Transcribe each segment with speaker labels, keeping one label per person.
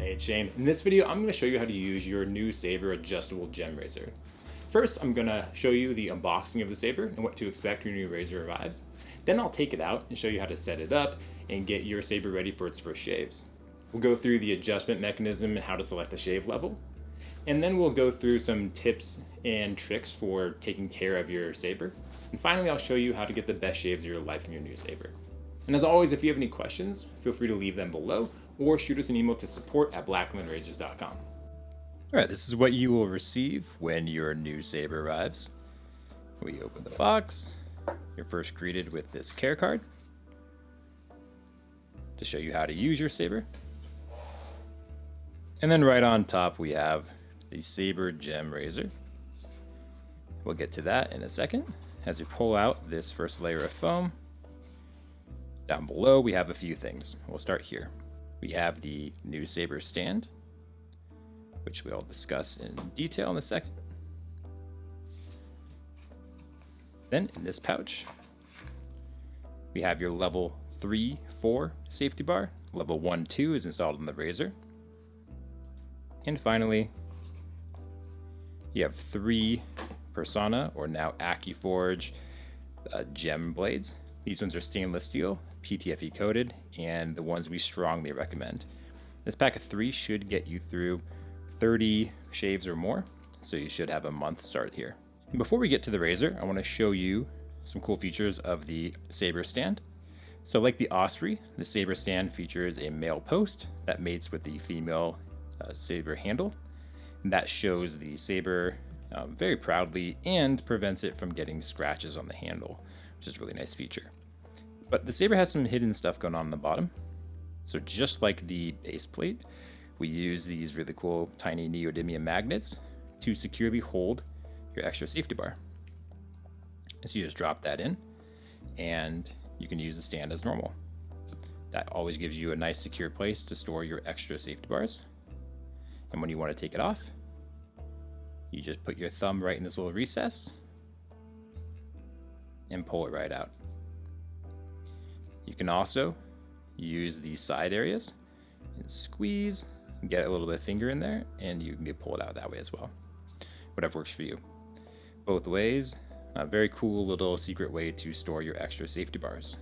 Speaker 1: it's Shane. In this video, I'm going to show you how to use your new Sabre Adjustable GEM Razor. First, I'm going to show you the unboxing of the Sabre and what to expect when your new razor arrives. Then I'll take it out and show you how to set it up and get your Sabre ready for its first shaves. We'll go through the adjustment mechanism and how to select the shave level. And then we'll go through some tips and tricks for taking care of your Sabre. And finally, I'll show you how to get the best shaves of your life in your new Sabre. And as always, if you have any questions, feel free to leave them below or shoot us an email to support@blacklandrazors.com. All right, this is what you will receive when your new Sabre arrives. We open the box. You're first greeted with this care card to show you how to use your Sabre. And then right on top, we have the Sabre GEM Razor. We'll get to that in a second. As we pull out this first layer of foam, down below, we have a few things. We'll start here. We have the new Sabre stand, which we'll discuss in detail in a second. Then in this pouch, we have your level 3, 4 safety bar. Level 1, 2 is installed in the razor. And finally, you have 3 Persona, or now AccuForge, gem blades. These ones are stainless steel, PTFE coated, and the ones we strongly recommend. This pack of 3 should get you through 30 shaves or more, so you should have a month start here. And before we get to the razor, I want to show you some cool features of the Sabre stand. So like the Osprey, the Sabre stand features a male post that mates with the female Sabre handle. And that shows the Sabre very proudly and prevents it from getting scratches on the handle, which is a really nice feature. But the Sabre has some hidden stuff going on the bottom. So just like the base plate, we use these really cool tiny neodymium magnets to securely hold your extra safety bar. So you just drop that in and you can use the stand as normal. That always gives you a nice secure place to store your extra safety bars. And when you want to take it off, you just put your thumb right in this little recess and pull it right out. You can also use the side areas and squeeze and get a little bit of finger in there, and you can pull it out that way as well. Whatever works for you. Both ways, a very cool little secret way to store your extra safety bars.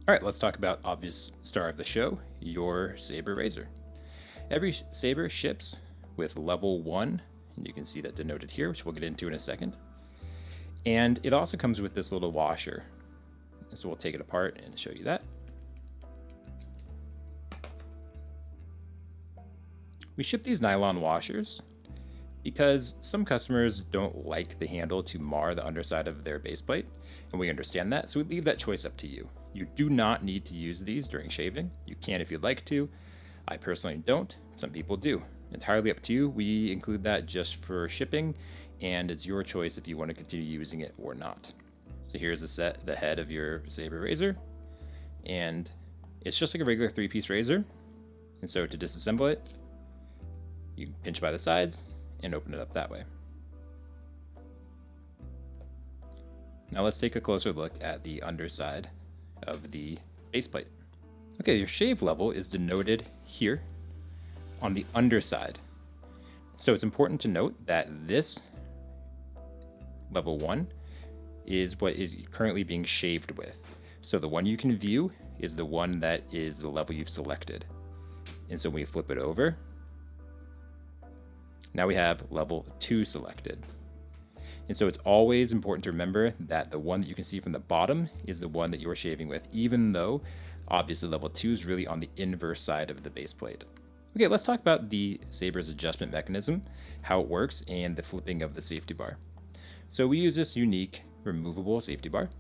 Speaker 1: All right, let's talk about obvious star of the show, your Sabre razor. Every Sabre ships with level 1, and you can see that denoted here, which we'll get into in a second. And it also comes with this little washer. So we'll take it apart and show you that. We ship these nylon washers because some customers don't like the handle to mar the underside of their base plate, and we understand that, so we leave that choice up to you. You do not need to use these during shaving. You can if you'd like to. I personally don't. Some people do. Entirely up to you. We include that just for shipping, and it's your choice if you want to continue using it or not. So here's the head of your Sabre razor, and it's just like a regular 3-piece razor. And so to disassemble it, you can pinch by the sides and open it up that way. Now let's take a closer look at the underside of the base plate. Okay, your shave level is denoted here on the underside. So it's important to note that this level 1 is what is currently being shaved with. So the one you can view is the one that is the level you've selected. And so when we flip it over, now we have level 2 selected. And so it's always important to remember that the one that you can see from the bottom is the one that you're shaving with, even though obviously level 2 is really on the inverse side of the base plate. Okay, let's talk about the Sabre's adjustment mechanism, how it works, and the flipping of the safety bar. So we use this unique removable safety bar,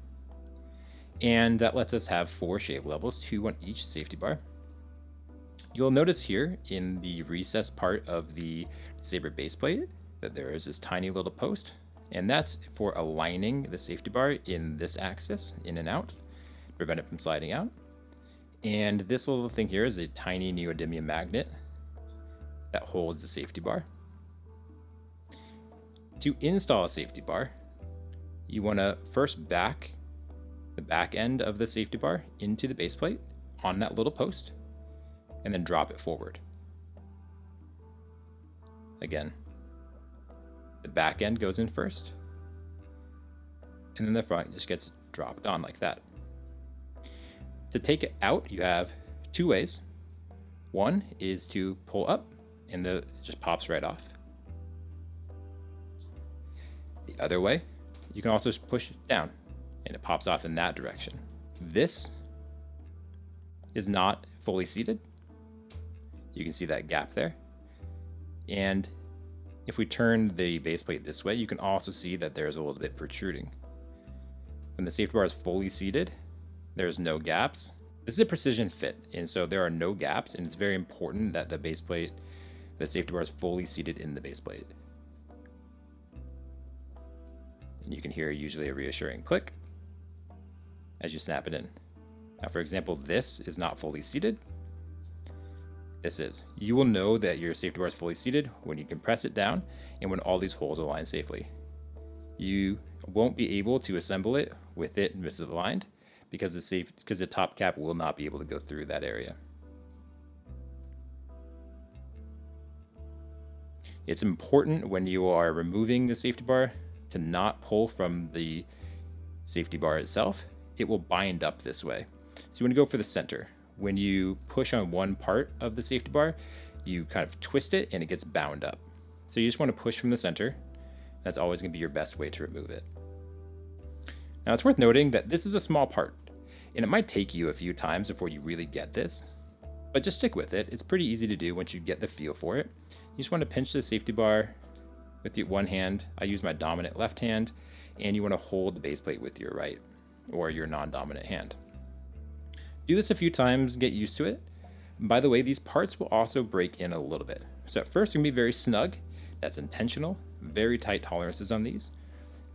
Speaker 1: and that lets us have 4 shave levels, 2 on each safety bar. You'll notice here in the recessed part of the Sabre base plate that there is this tiny little post, and that's for aligning the safety bar in this axis, in and out, to prevent it from sliding out. And this little thing here is a tiny neodymium magnet that holds the safety bar. To install a safety bar, you want to first back the back end of the safety bar into the base plate on that little post, and then drop it forward. Again, the back end goes in first, and then the front just gets dropped on like that. To take it out, you have two ways. One is to pull up, and it just pops right off. The other way, you can also push it down, and it pops off in that direction. This is not fully seated. You can see that gap there. And if we turn the base plate this way, you can also see that there's a little bit protruding. When the safety bar is fully seated, there's no gaps. This is a precision fit, and so there are no gaps, and it's very important that the base plate, the safety bar is fully seated in the base plate. And you can hear usually a reassuring click as you snap it in. Now, for example, this is not fully seated. This is. You will know that your safety bar is fully seated when you can press it down and when all these holes align safely. You won't be able to assemble it with it misaligned because the top cap will not be able to go through that area. It's important when you are removing the safety bar to not pull from the safety bar itself. It will bind up this way. So you want to go for the center. When you push on one part of the safety bar, you kind of twist it and it gets bound up. So you just want to push from the center. That's always going to be your best way to remove it. Now it's worth noting that this is a small part, and it might take you a few times before you really get this, but just stick with it. It's pretty easy to do once you get the feel for it. You just want to pinch the safety bar with the one hand. I use my dominant left hand, and you want to hold the base plate with your right or your non-dominant hand. Do this a few times, get used to it. By the way, these parts will also break in a little bit. So at first, they're going to be very snug. That's intentional. Very tight tolerances on these.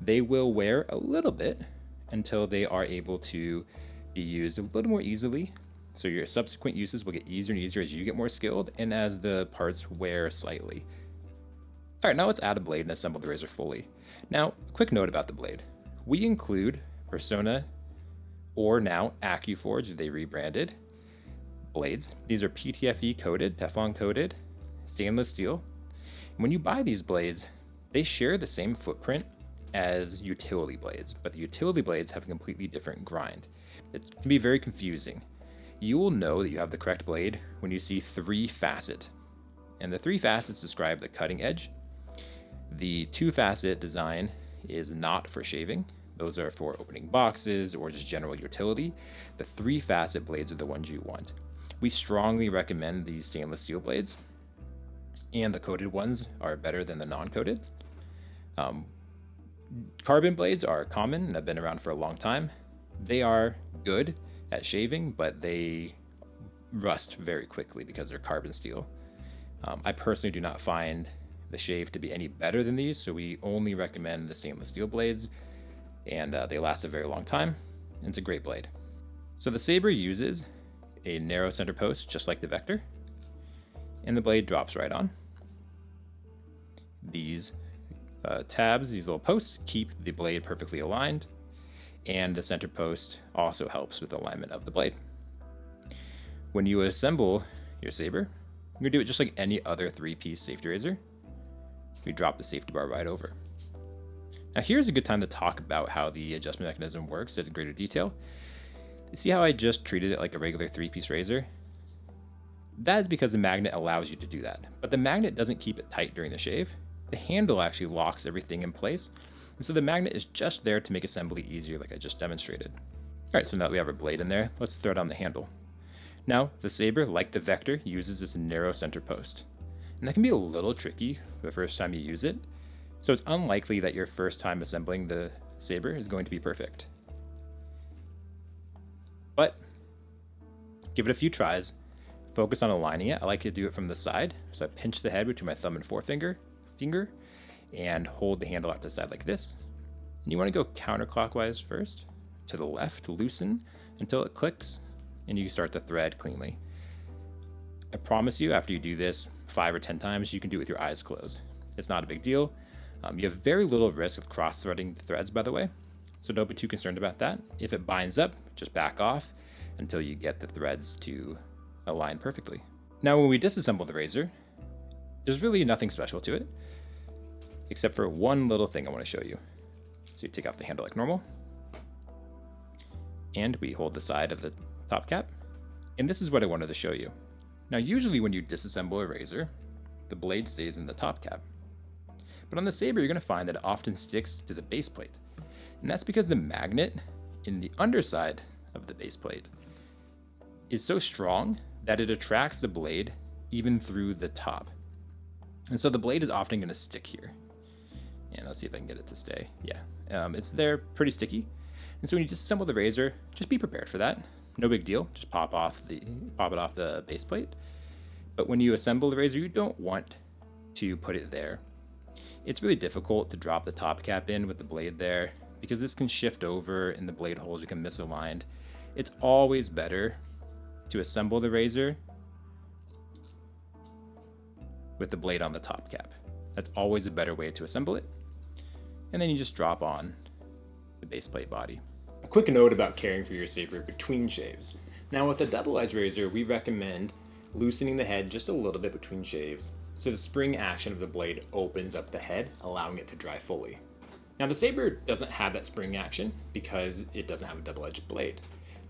Speaker 1: They will wear a little bit until they are able to be used a little more easily. So your subsequent uses will get easier and easier as you get more skilled and as the parts wear slightly. All right, now let's add a blade and assemble the razor fully. Now, quick note about the blade. We include Persona or now AccuForge, they rebranded blades. These are PTFE coated, Teflon coated, stainless steel. When you buy these blades, they share the same footprint as utility blades, but the utility blades have a completely different grind. It can be very confusing. You will know that you have the correct blade when you see 3 facet, and the 3 facets describe the cutting edge. The 2 facet design is not for shaving. Those are for opening boxes or just general utility. The 3 facet blades are the ones you want. We strongly recommend these stainless steel blades, and the coated ones are better than the non-coated. Carbon blades are common and have been around for a long time. They are good at shaving, but they rust very quickly because they're carbon steel. I personally do not find the shave to be any better than these, so we only recommend the stainless steel blades, and they last a very long time, and it's a great blade. So the Sabre uses a narrow center post, just like the Vector, and the blade drops right on. These tabs, these little posts, keep the blade perfectly aligned, and the center post also helps with alignment of the blade. When you assemble your Sabre, you're going to do it just like any other 3-piece safety razor. We drop the safety bar right over. Now here's a good time to talk about how the adjustment mechanism works in greater detail. You see how I just treated it like a regular 3-piece razor? That is because the magnet allows you to do that, but the magnet doesn't keep it tight during the shave. The handle actually locks everything in place, and so the magnet is just there to make assembly easier like I just demonstrated. All right, so now that we have our blade in there, let's throw down the handle. Now, the Sabre, like the Vector, uses this narrow center post, and that can be a little tricky the first time you use it, so it's unlikely that your first time assembling the Sabre is going to be perfect. But give it a few tries, focus on aligning it. I like to do it from the side, so I pinch the head between my thumb and forefinger, and hold the handle out to the side like this. And you want to go counterclockwise first, to the left, loosen until it clicks, and you start the thread cleanly. I promise you, after you do this 5 or 10 times, you can do it with your eyes closed. It's not a big deal. You have very little risk of cross-threading the threads, by the way, so don't be too concerned about that. If it binds up, just back off until you get the threads to align perfectly. Now, when we disassemble the razor, There's really nothing special to it, except for one little thing I want to show you. So you take off the handle like normal, and we hold the side of the top cap, and this is what I wanted to show you. Now usually when you disassemble a razor, the blade stays in the top cap. But on the Sabre, you're going to find that it often sticks to the base plate. And that's because the magnet in the underside of the base plate is so strong that it attracts the blade even through the top. And so the blade is often going to stick here. And let's see if I can get it to stay. Yeah, it's there, pretty sticky. And so when you disassemble the razor, just be prepared for that. No big deal, just pop it off the base plate. But when you assemble the razor, you don't want to put it there. It's really difficult to drop the top cap in with the blade there because this can shift over and the blade holes become misaligned. It's always better to assemble the razor with the blade on the top cap. That's always a better way to assemble it. And then you just drop on the base plate body. A quick note about caring for your Sabre between shaves. Now with a double edge razor, we recommend loosening the head just a little bit between shaves so the spring action of the blade opens up the head, allowing it to dry fully. Now the Sabre doesn't have that spring action because it doesn't have a double-edged blade,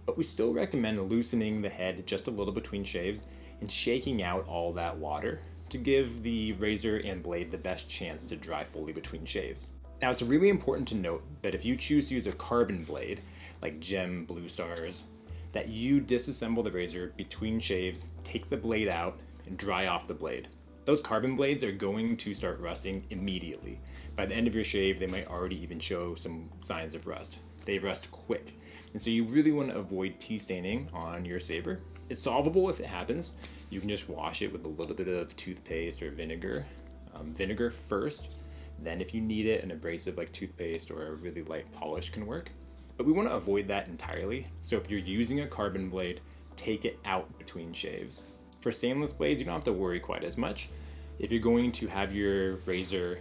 Speaker 1: but we still recommend loosening the head just a little between shaves and shaking out all that water to give the razor and blade the best chance to dry fully between shaves. Now it's really important to note that if you choose to use a carbon blade, like GEM Blue Stars, that you disassemble the razor between shaves, take the blade out, and dry off the blade. Those carbon blades are going to start rusting immediately. By the end of your shave, they might already even show some signs of rust. They rust quick. And so you really want to avoid tea staining on your Sabre. It's solvable if it happens. You can just wash it with a little bit of toothpaste or vinegar. Vinegar first, then if you need it, an abrasive like toothpaste or a really light polish can work. But we want to avoid that entirely. So if you're using a carbon blade, take it out between shaves. For stainless blades, you don't have to worry quite as much. If you're going to have your razor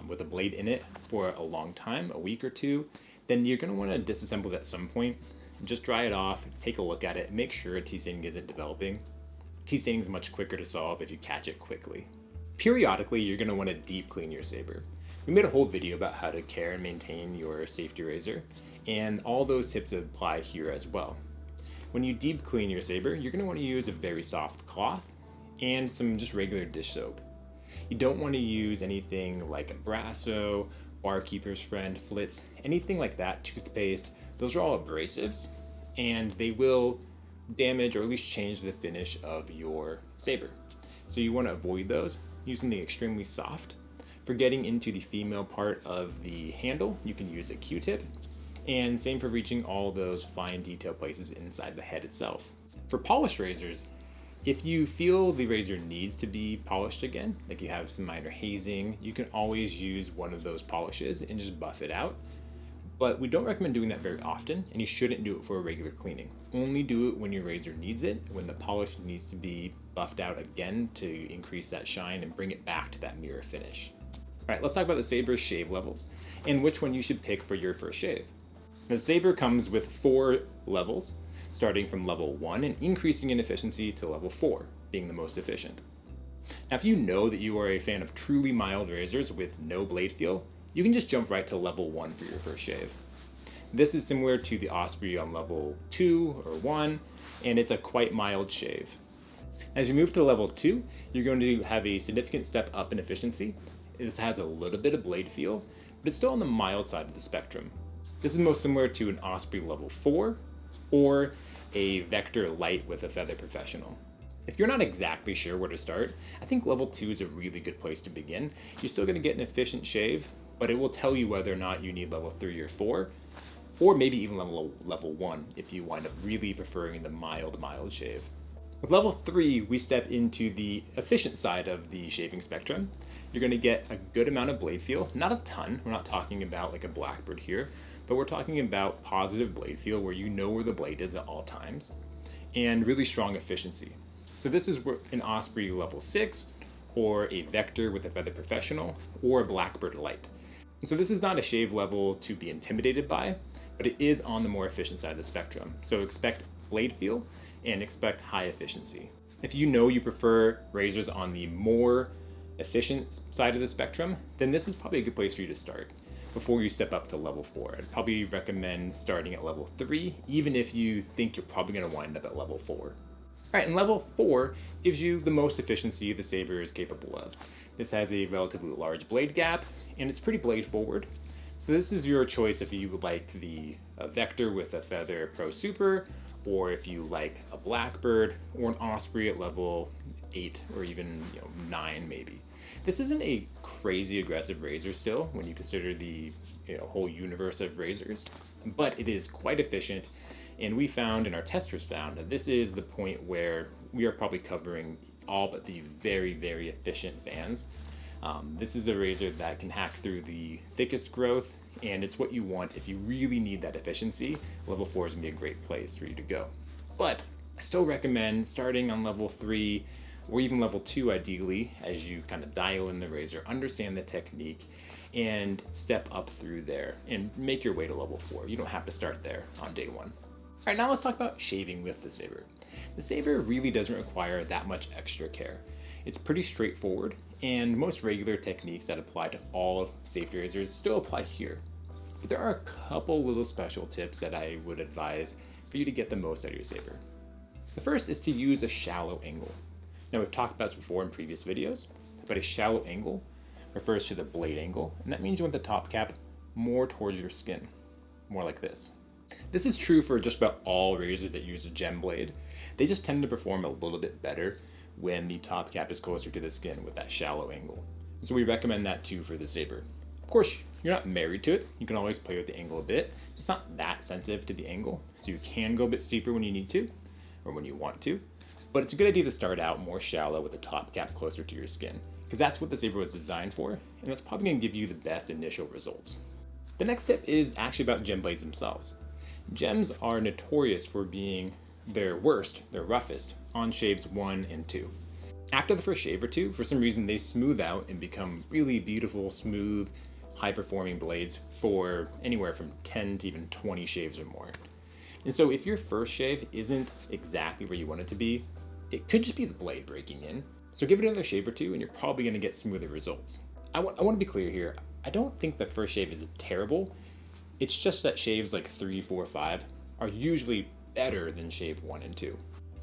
Speaker 1: with a blade in it for a long time, a week or two, then you're going to want to disassemble it at some point. Just dry it off, take a look at it, make sure tea staining isn't developing. Tea staining is much quicker to solve if you catch it quickly. Periodically, you're going to want to deep clean your Sabre. We made a whole video about how to care and maintain your safety razor, and all those tips apply here as well. When you deep clean your Sabre, you're going to want to use a very soft cloth and some just regular dish soap. You don't want to use anything like a Brasso, Barkeeper's Friend, Flitz, anything like that, toothpaste. Those are all abrasives and they will damage or at least change the finish of your Sabre. So you want to avoid those. Use something extremely soft. For getting into the female part of the handle, you can use a Q-tip. And same for reaching all those fine detail places inside the head itself. For polished razors, if you feel the razor needs to be polished again, like you have some minor hazing, you can always use one of those polishes and just buff it out. But we don't recommend doing that very often, and you shouldn't do it for a regular cleaning. Only do it when your razor needs it, when the polish needs to be buffed out again to increase that shine and bring it back to that mirror finish. All right, let's talk about the Sabre shave levels and which one you should pick for your first shave. The Sabre comes with 4 levels, starting from level 1 and increasing in efficiency to level 4, being the most efficient. Now, if you know that you are a fan of truly mild razors with no blade feel, you can just jump right to level 1 for your first shave. This is similar to the Osprey on level 2 or 1, and it's a quite mild shave. As you move to level 2, you're going to have a significant step up in efficiency. This has a little bit of blade feel, but it's still on the mild side of the spectrum. This is most similar to an Osprey level 4 or a Vector Light with a Feather Professional. If you're not exactly sure where to start, I think level 2 is a really good place to begin. You're still going to get an efficient shave, but it will tell you whether or not you need level 3 or 4, or maybe even level 1 if you wind up really preferring the mild shave. With level 3, we step into the efficient side of the shaving spectrum. You're going to get a good amount of blade feel, not a ton. We're not talking about like a Blackbird here, but we're talking about positive blade feel where you know where the blade is at all times, and really strong efficiency. So this is an Osprey level 6, or a Vector with a Feather Professional, or a Blackbird Light. So this is not a shave level to be intimidated by, but it is on the more efficient side of the spectrum. So expect blade feel and expect high efficiency. If you know you prefer razors on the more efficient side of the spectrum, then this is probably a good place for you to start before you step up to level 4. I'd probably recommend starting at level 3, even if you think you're probably going to wind up at level 4. All right, and level 4 gives you the most efficiency the Sabre is capable of. This has a relatively large blade gap, and it's pretty blade forward. So this is your choice if you would like the Vector with a Feather Pro Super, or if you like a Blackbird or an Osprey at level 8 or even 9 maybe. This isn't a crazy aggressive razor still when you consider the whole universe of razors, but it is quite efficient, and we found, and our testers found, that this is the point where we are probably covering all but the very, very efficient fans. This is a razor that can hack through the thickest growth, and it's what you want if you really need that efficiency. Level 4 is going to be a great place for you to go. But I still recommend starting on level 3 or even level 2 ideally, as you kind of dial in the razor, understand the technique, and step up through there and make your way to level 4. You don't have to start there on day 1. All right, now let's talk about shaving with the Sabre. The Sabre really doesn't require that much extra care. It's pretty straightforward, and most regular techniques that apply to all safety razors still apply here. But there are a couple little special tips that I would advise for you to get the most out of your Sabre. The first is to use a shallow angle. Now, we've talked about this before in previous videos, but a shallow angle refers to the blade angle, and that means you want the top cap more towards your skin, more like this. This is true for just about all razors that use a gem blade. They just tend to perform a little bit better when the top cap is closer to the skin with that shallow angle. So we recommend that too for the Sabre. Of course, you're not married to it. You can always play with the angle a bit. It's not that sensitive to the angle, so you can go a bit steeper when you need to, or when you want to. But it's a good idea to start out more shallow with the top cap closer to your skin, because that's what the Sabre was designed for, and that's probably going to give you the best initial results. The next tip is actually about gem blades themselves. Gems are notorious for being their worst, their roughest, on shaves 1 and 2. After the first shave or two, for some reason they smooth out and become really beautiful, smooth, high-performing blades for anywhere from 10 to even 20 shaves or more. And so if your first shave isn't exactly where you want it to be, it could just be the blade breaking in. So give it another shave or two and you're probably going to get smoother results. I want to be clear here. I don't think the first shave is terrible. It's just that shaves like 3, 4, 5 are usually better than shave 1 and 2. All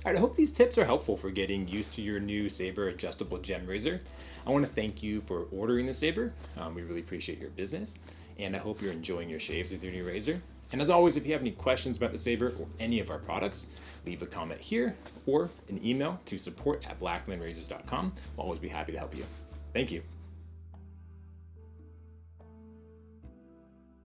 Speaker 1: right, I hope these tips are helpful for getting used to your new Sabre Adjustable GEM Razor. I want to thank you for ordering the Sabre. We really appreciate your business, and I hope you're enjoying your shaves with your new razor. And as always, if you have any questions about the Sabre or any of our products, leave a comment here or an email to support@blacklandrazors.com. We'll always be happy to help you. Thank you.